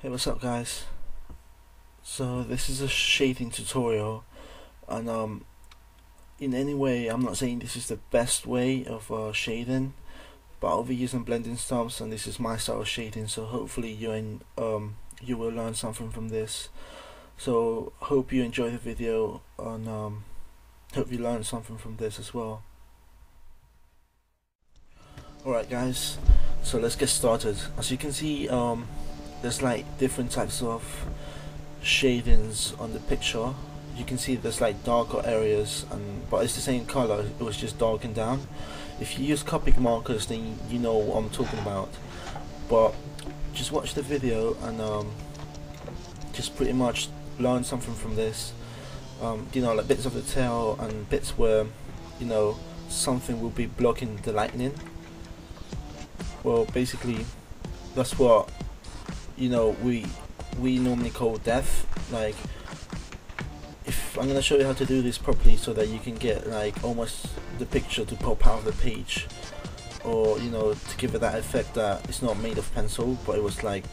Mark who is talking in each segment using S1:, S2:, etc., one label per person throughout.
S1: Hey, what's up guys? So this is a shading tutorial, and in any way I'm not saying this is the best way of shading, but I'll be using blending stumps and this is my style of shading, so hopefully you will learn something from this. So hope you enjoy the video, and hope you learn something from this as well. Alright guys, so let's get started. As you can see, there's like different types of shadings on the picture. You can see there's like darker areas, but it's the same color, it was just darkened down. If you use Copic markers, then you know what I'm talking about, but just watch the video and just pretty much learn something from this. You know, like bits of the tail and bits where, you know, something will be blocking the lightning. Well, basically that's what, you know, we normally call depth. Like, if I'm gonna show you how to do this properly so that you can get like almost the picture to pop out of the page, or you know, to give it that effect that it's not made of pencil but it was like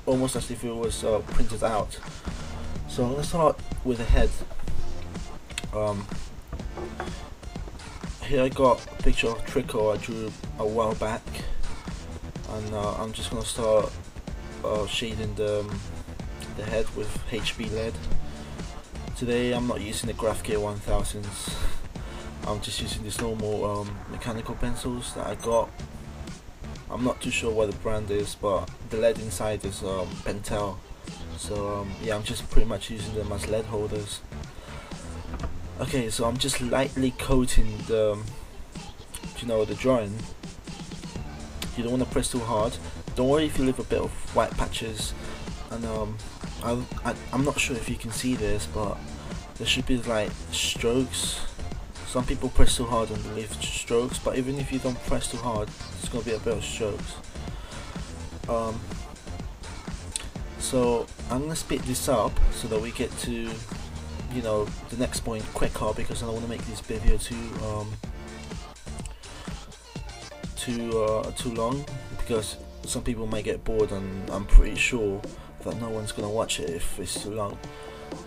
S1: almost as if it was printed out. So let's start with the head. Here I got a picture of Trickle I drew a while back, and I'm just gonna start shading the head with HB lead. Today I'm not using the Graphgear 1000s. I'm just using this normal mechanical pencils that I got. I'm not too sure what the brand is, but the lead inside is Pentel. So yeah, I'm just pretty much using them as lead holders. Okay, so I'm just lightly coating the, you know, the drawing. You don't want to press too hard. Don't worry if you leave a bit of white patches. And I'm not sure if you can see this, but there should be like strokes. Some people press too hard and they leave strokes, but even if you don't press too hard, there's gonna be a bit of strokes. So I'm gonna speed this up so that we get to, you know, the next point quicker, because I don't want to make this video too long, because some people might get bored, and I'm pretty sure that no one's gonna watch it if it's too long.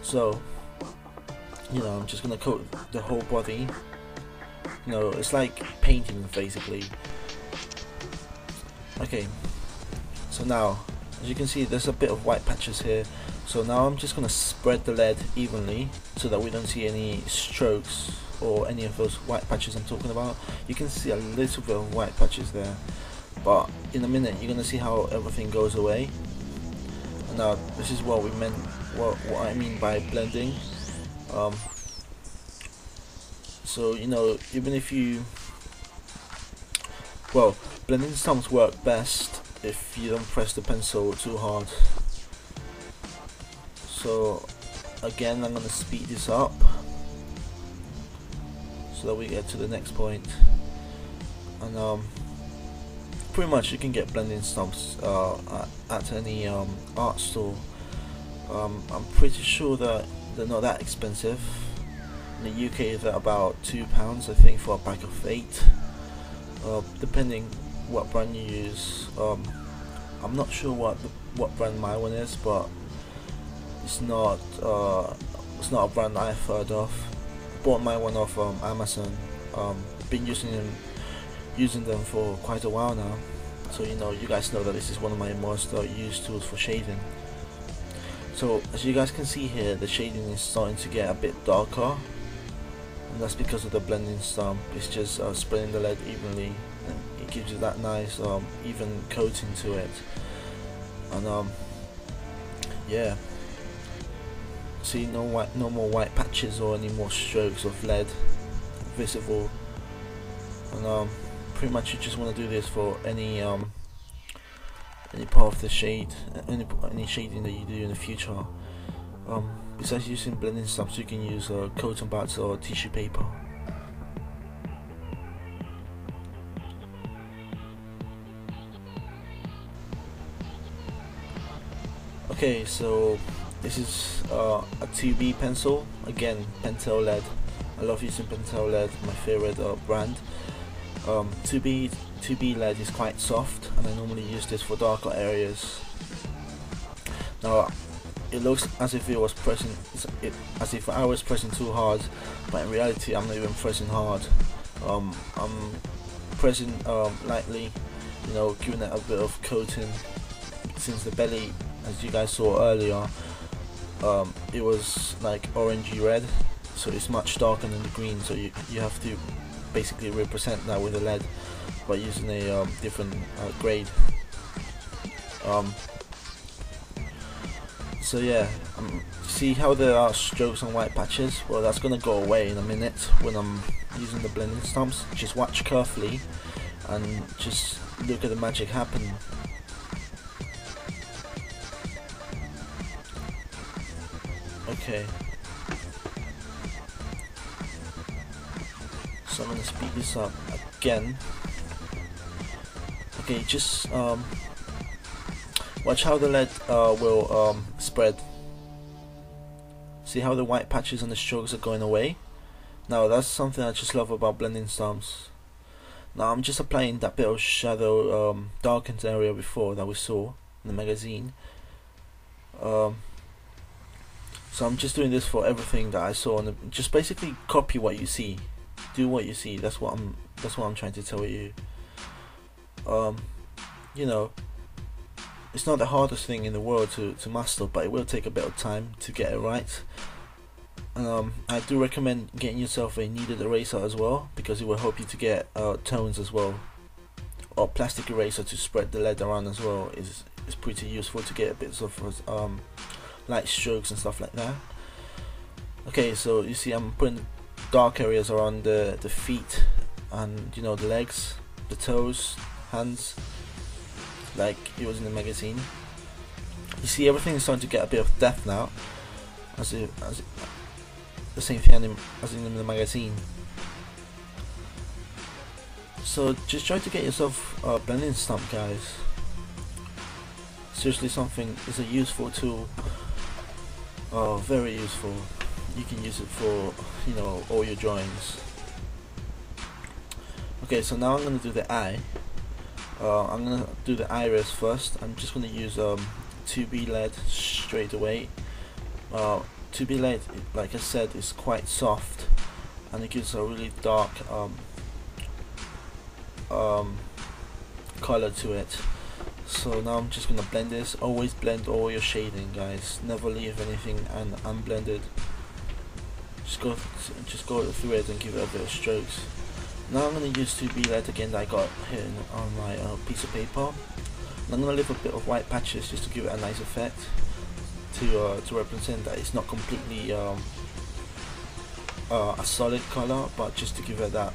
S1: So, you know, I'm just gonna coat the whole body. You know, it's like painting basically. Okay, so now as you can see there's a bit of white patches here, so now I'm just gonna spread the lead evenly so that we don't see any strokes or any of those white patches I'm talking about. You can see a little bit of white patches there, but in a minute you're gonna see how everything goes away. And now this is what we meant, what I mean by blending. So you know, even if you, well, blending stumps work best if you don't press the pencil too hard. So again, I'm gonna speed this up so that we get to the next point. And pretty much you can get blending stumps at any art store. I'm pretty sure that they're not that expensive. In the UK they're about £2 I think for a pack of 8, depending what brand you use. I'm not sure what brand my one is, but it's not a brand I've heard of. Bought my one off Amazon. Been using them for quite a while now, so you know, you guys know that this is one of my most used tools for shading. So as you guys can see here, the shading is starting to get a bit darker, and that's because of the blending stump. It's just spreading the lead evenly, and it gives you that nice even coating to it. And yeah, see, no more white patches or any more strokes of lead visible. And pretty much you just want to do this for any part of the shade, any shading that you do in the future. Besides using blending stumps, you can use cotton buds or tissue paper. Okay, so this is a 2B pencil, again Pentel lead. I love using Pentel lead, my favorite brand. 2B 2B lead is quite soft, and I normally use this for darker areas. Now it looks as if as if I was pressing too hard, but in reality I'm not even pressing hard. I'm pressing lightly, you know, giving it a bit of coating, since the belly, as you guys saw earlier, it was like orangey red, so it's much darker than the green, so you have to basically represent that with a lead by using a different grade. So yeah, see how there are strokes and white patches? Well, that's gonna go away in a minute when I'm using the blending stumps. Just watch carefully and just look at the magic happen. Okay, so I'm gonna speed this up again. Okay, just watch how the lead will spread. See how the white patches and the strokes are going away? Now that's something I just love about blending stumps. Now I'm just applying that bit of shadow darkened area before that we saw in the magazine. So I'm just doing this for everything that I saw, and just basically copy what you see, do what you see. That's what I'm trying to tell you. You know, it's not the hardest thing in the world to master, but it will take a bit of time to get it right. And I do recommend getting yourself a kneaded eraser as well, because it will help you to get tones as well. Or plastic eraser to spread the lead around as well is pretty useful to get bits of light strokes and stuff like that. Okay, so you see I'm putting dark areas around the feet and, you know, the legs, the toes, hands, like it was in the magazine. You see everything is starting to get a bit of depth now, as the same thing as in the magazine. So just try to get yourself a blending stump, guys. Seriously, something is a useful tool. Very useful. You can use it for, you know, all your drawings. Okay, so now I'm gonna do the eye. I'm gonna do the iris first. I'm just gonna use 2B lead straight away. 2B lead, like I said, is quite soft, and it gives a really dark color to it. So now I'm just gonna blend this. Always blend all your shading, guys. Never leave anything unblended. Just go through it and give it a bit of strokes. Now I'm going to use 2B lead again that I got here on my piece of paper. And I'm going to leave a bit of white patches just to give it a nice effect, to represent that it's not completely a solid color, but just to give it that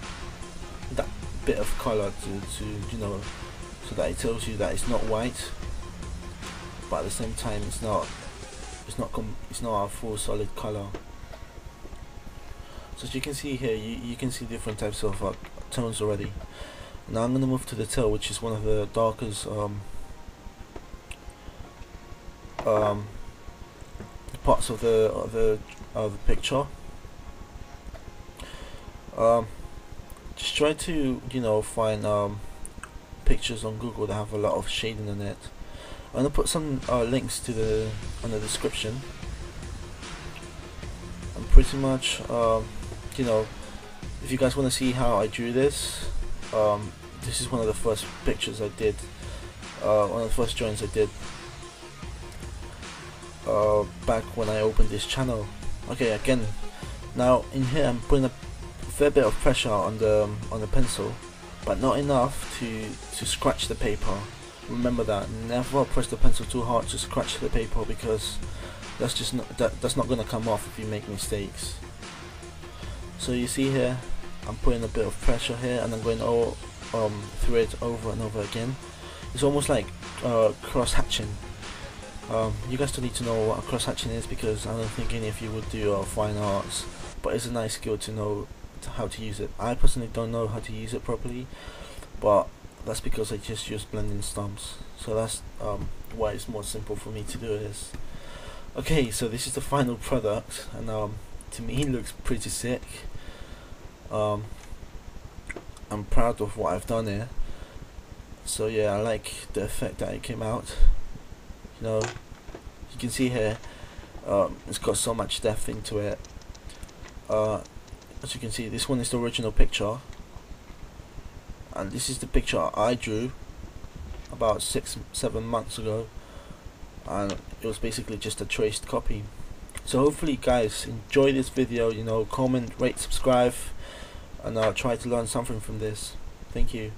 S1: bit of color to you know, so that it tells you that it's not white, but at the same time it's not a full solid color. So as you can see here, you can see different types of tones already. Now I'm going to move to the tail, which is one of the darkest parts of the picture. Just try to, you know, find pictures on Google that have a lot of shading in it. I'm going to put some links to on the description. And pretty much, you know, if you guys want to see how I drew this, this is one of the first pictures I did, one of the first drawings I did back when I opened this channel. Okay, again, now in here I'm putting a fair bit of pressure on the pencil, but not enough to scratch the paper. Remember that, never press the pencil too hard to scratch the paper, because that's just that's not gonna come off if you make mistakes. So you see here, I'm putting a bit of pressure here, and I'm going all through it over and over again. It's almost like cross hatching. You guys don't need to know what a cross hatching is, because I don't think any of you would do fine arts, but it's a nice skill to know how to use it. I personally don't know how to use it properly, but that's because I just use blending stumps, so that's why it's more simple for me to do this. Okay, so this is the final product, and to me it looks pretty sick. I'm proud of what I've done here. So yeah, I like the effect that it came out. You know, you can see here, it's got so much depth into it. As you can see, this one is the original picture, and this is the picture I drew about 6-7 months ago, and it was basically just a traced copy. So hopefully guys enjoy this video, you know, comment, rate, subscribe, and try to learn something from this. Thank you.